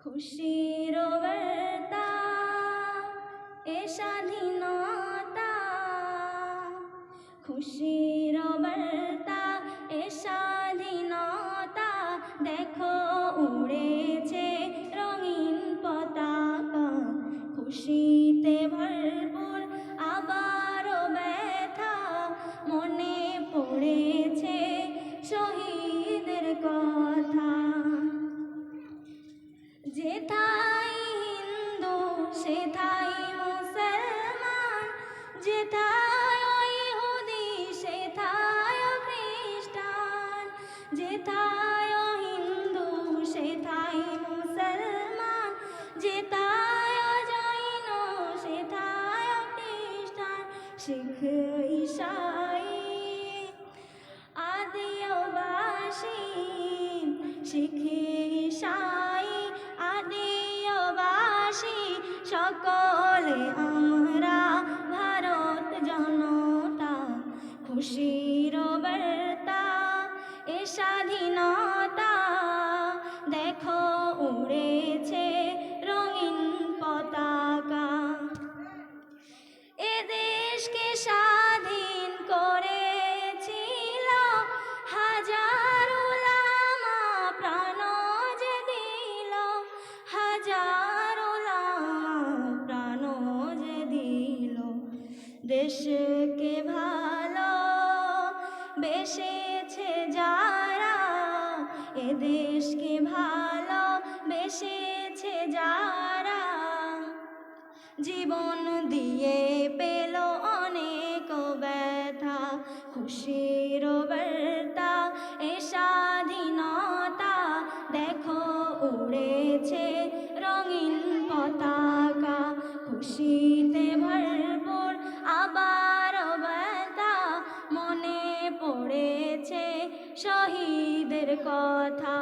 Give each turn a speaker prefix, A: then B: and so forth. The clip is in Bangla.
A: খুশির বার্তা এ স্বাধীনতা, খুশির বার্তা এ স্বাধীনতা, দেখো উড়েছে রঙিন পতাকা। খুশিতে ভরপুর আবারও ব্যথা, মনে পড়েছে শহীদের কথা। যেথায় হিন্দু সেথায় মুসলমান, যেথায় ইহুদি সেথায় খ্রিস্টান, যেথায় হিন্দু সেথায় মুসলমান, যেথায় জৈন সেথায় খ্রিস্টান, শিখ ঈসাই আদিবাসী, শিখ ঈসাই আদিবাসী, সকলে আমরা ভারত জনতা। খুশির বার্তা এ স্বাধীনতা, দেখো উড়েছে রঙিন পতাকা। এ দেশকে স্বাধীন করেছিল হাজার উলামা, প্রাণ যে দিল হাজার উলামা, প্রাণ যে দিল। দেশকে ভালো বেসেছে যারা, এ দেশকে ভালো বেসেছে যারা, জীবন দিয়ে পেল অনেক ব্যথা। খুশির বার্তা এ স্বাধীনতা, দেখো উড়েছে রঙিন পতাকা। খুশিতে ভরপুর আবার ব্যথা, মনে পড়েছে শহীদের কথা।